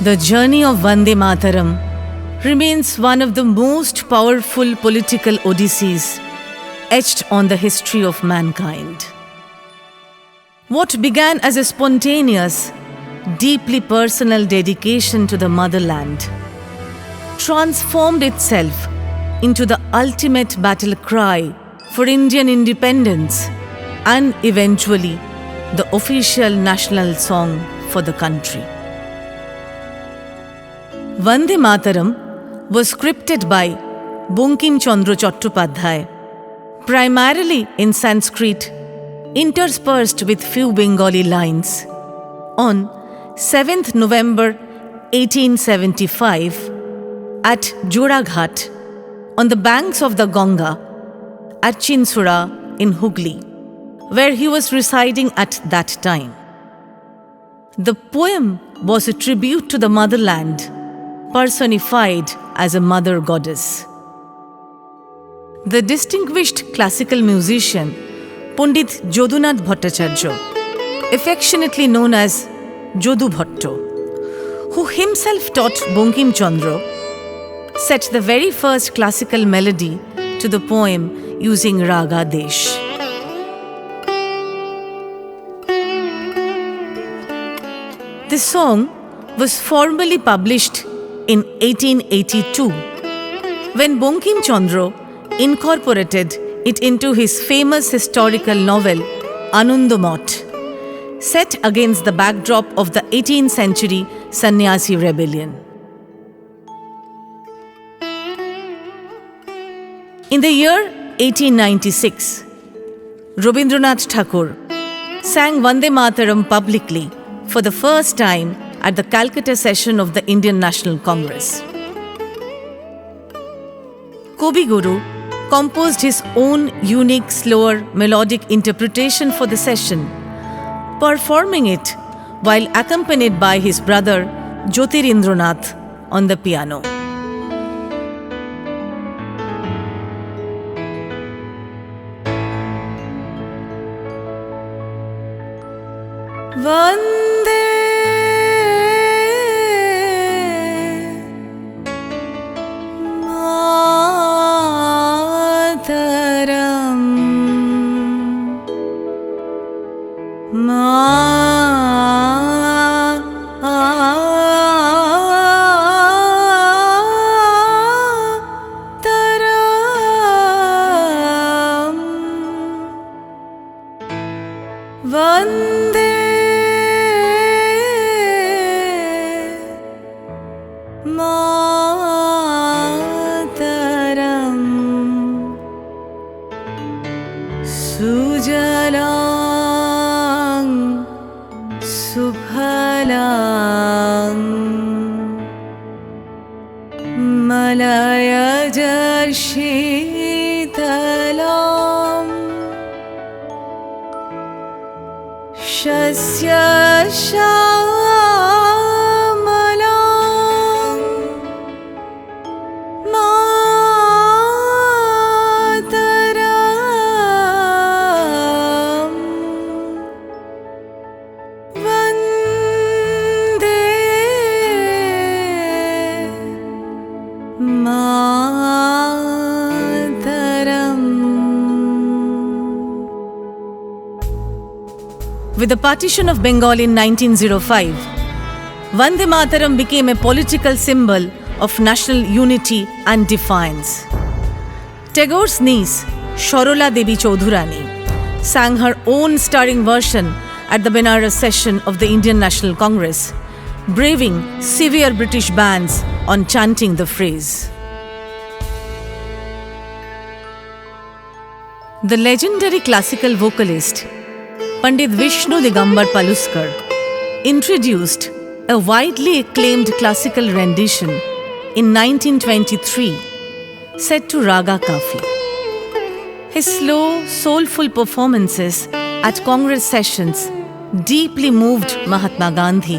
The journey of Vande Mataram remains one of the most powerful political odysseys etched on the history of mankind. What began as a spontaneous, deeply personal dedication to the motherland transformed itself into the ultimate battle cry for Indian independence and eventually the official national song for the country. Vande Mataram was scripted by Bankim Chandra Chattopadhyay, primarily in Sanskrit, interspersed with few Bengali lines, on 7th November 1875 at Joraghat, on the banks of the Ganga, at Chinsura in Hooghly, where he was residing at that time. The poem was a tribute to the motherland, personified as a mother goddess. The distinguished classical musician Pandit Jadunath Bhattacharya, affectionately known as Jadu Bhatto, who himself taught Bankim Chandra, set the very first classical melody to the poem using Raga Desh. The song was formally published in 1882 when Bankim Chandra incorporated it into his famous historical novel Anandamot, set against the backdrop of the 18th century Sannyasi rebellion. In the year 1896, Rabindranath Tagore sang Vande Mataram publicly for the first time at the Calcutta session of the Indian National Congress. Kavi Guru composed his own unique, slower, melodic interpretation for the session, performing it while accompanied by his brother Jyotirindranath on the piano. Vande Sujalang Subhalang Malaya Shitalam Shasya Shamalam Mataram Vande Mataram. With the partition of Bengal in 1905, Vande Mataram became a political symbol of national unity and defiance. Tagore's niece, Sharola Devi Chaudhurani, sang her own starring version at the Benares session of the Indian National Congress, braving severe British bans on chanting the phrase. The legendary classical vocalist Pandit Vishnu Digambar Paluskar introduced a widely acclaimed classical rendition in 1923 set to Raga Kafi. His slow, soulful performances at Congress sessions deeply moved Mahatma Gandhi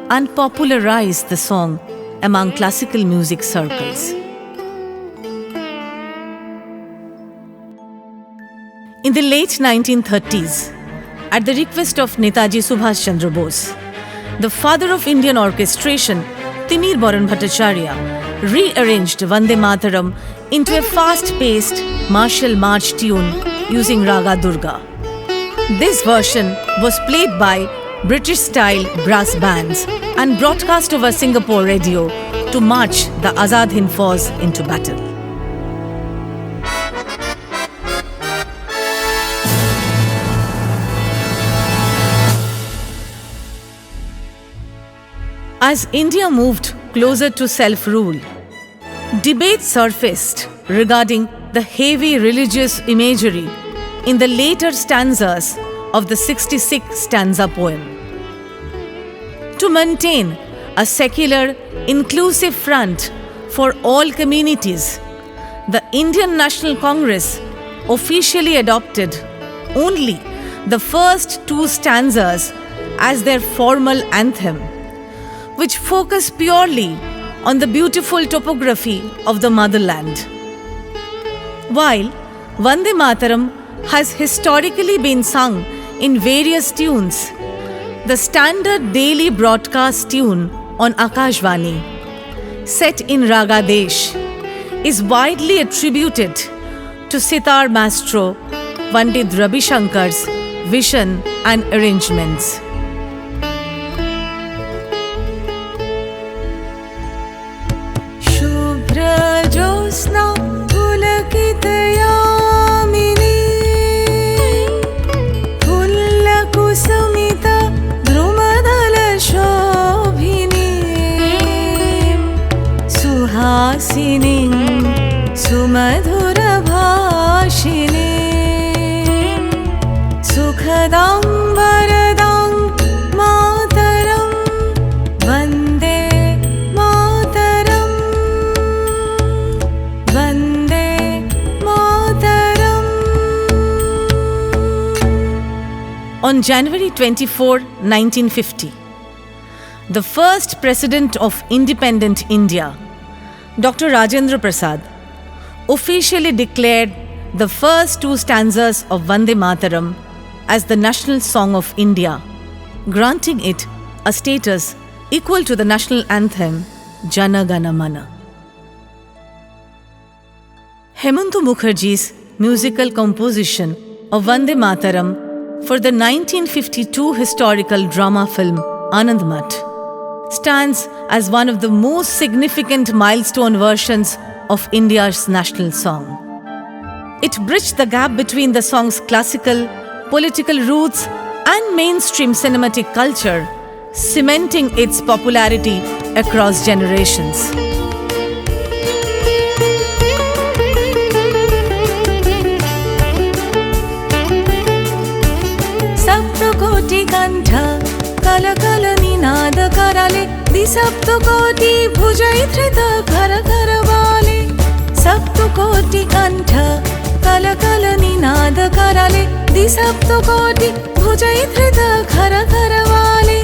and popularized the song among classical music circles. In the late 1930s, at the request of Netaji Subhash Chandra Bose, the father of Indian orchestration Timir Baran Bhattacharya rearranged Vande Mataram into a fast-paced martial march tune using Raga Durga. This version was played by British-style brass bands and broadcast over Singapore radio to march the Azad Hind Fauj into battle. As India moved closer to self-rule, debate surfaced regarding the heavy religious imagery in the later stanzas of the 66 stanza poem. To maintain a secular, inclusive front for all communities, the Indian National Congress officially adopted only the first two stanzas as their formal anthem, which focus purely on the beautiful topography of the motherland. While Vande Mataram has historically been sung in various tunes, the standard daily broadcast tune on Akashvani, set in Raga Desh, is widely attributed to sitar maestro Pandit Ravi Shankar's vision and arrangements. Shubhra Josna Pulakit Yamini Pulla Kusamita Dhrumadala Shobhini Suhasini Sumadhura Bhashini Sukhadam Varadam Mataram Vande Mataram Vande Mataram. On January 24, 1950, the first President of independent India, Dr. Rajendra Prasad, officially declared the first two stanzas of Vande Mataram as the national song of India, granting it a status equal to the national anthem Jana Gana Mana. Hemantu Mukherjee's musical composition of Vande Mataram for the 1952 historical drama film Anand Math stands as one of the most significant milestone versions of India's national song. It bridged the gap between the song's classical, political roots and mainstream cinematic culture, cementing its popularity across generations. Saptakoti kantha kala kala ninada karale disaptakoti bhujai thrita khara khara vale saptakoti kantha kala kala ninada karale disaptakoti bhujai thrita khara khara vale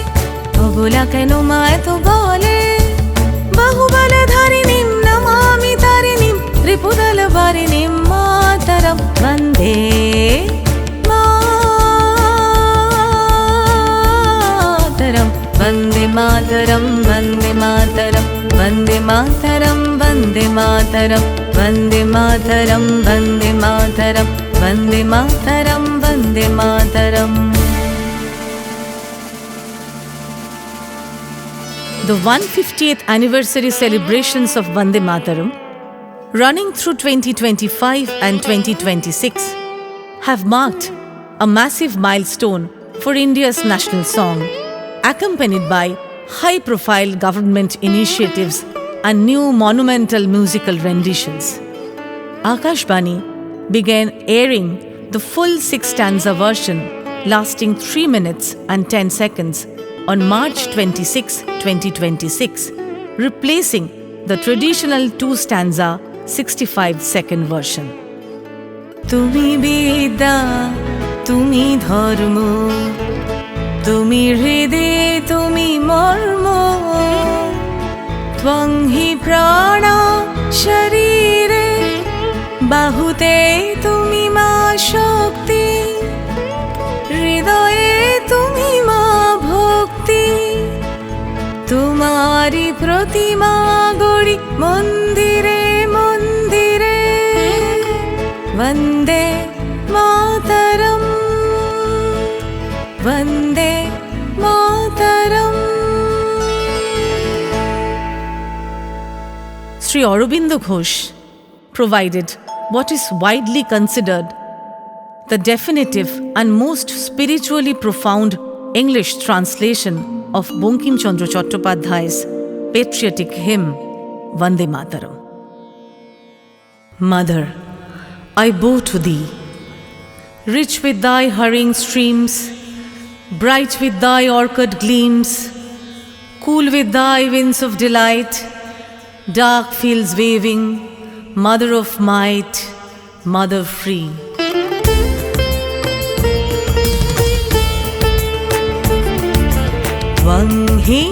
bhola keno mai to bole bahubala dharinim namami tarinim ripudala varinim mataram vande Vande Mataram, Vande Mataram, Vande Mataram, Vande Mataram, Vande Mataram, Vande Mataram, Vande Mataram, Vande Mataram. The 150th anniversary celebrations of Vande Mataram, running through 2025 and 2026, have marked a massive milestone for India's national song, accompanied by high-profile government initiatives and new monumental musical renditions. Akashvani began airing the full six-stanza version lasting 3 minutes and 10 seconds on March 26, 2026, replacing the traditional two-stanza 65-second version. Tumi Vida, Tumi Dharma, Tumi Hriday, Tumi Marma, Tvang hi prana sharire, Bahute Tumi ma shakti, Hridaye Tumi ma bhakti, Tumari prati প্রতিমা গড়ি মন্দিরে মন্দিরে বন্দে মাতরম বন্দে মাতরম। Sri Aurobindo Ghosh provided what is widely considered the definitive and most spiritually profound English translation of Bankim Chandra Chattopadhyay's patriotic hymn Vande Mataram. Mother, I bow to thee, rich with thy hurrying streams, bright with thy orchid gleams, cool with thy winds of delight, dark fields waving, mother of might, mother free. त्वं हि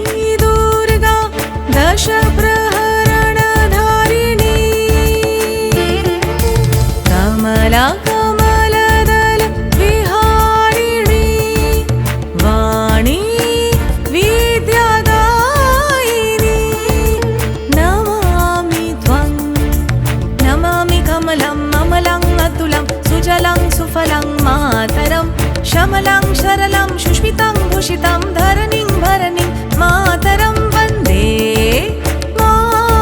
दुर्गा दश प्रहरणधारिणी कमला कमलदल विहारिणी वाणी विद्यादायिनी नमामि त्वं नमामि कमलं अमलं अतुलं सुजलं सुफलं मातरं शमलं शरलं सुष्मितं भूषितं धरणिं भरणिं मातरं वन्दे मातरं।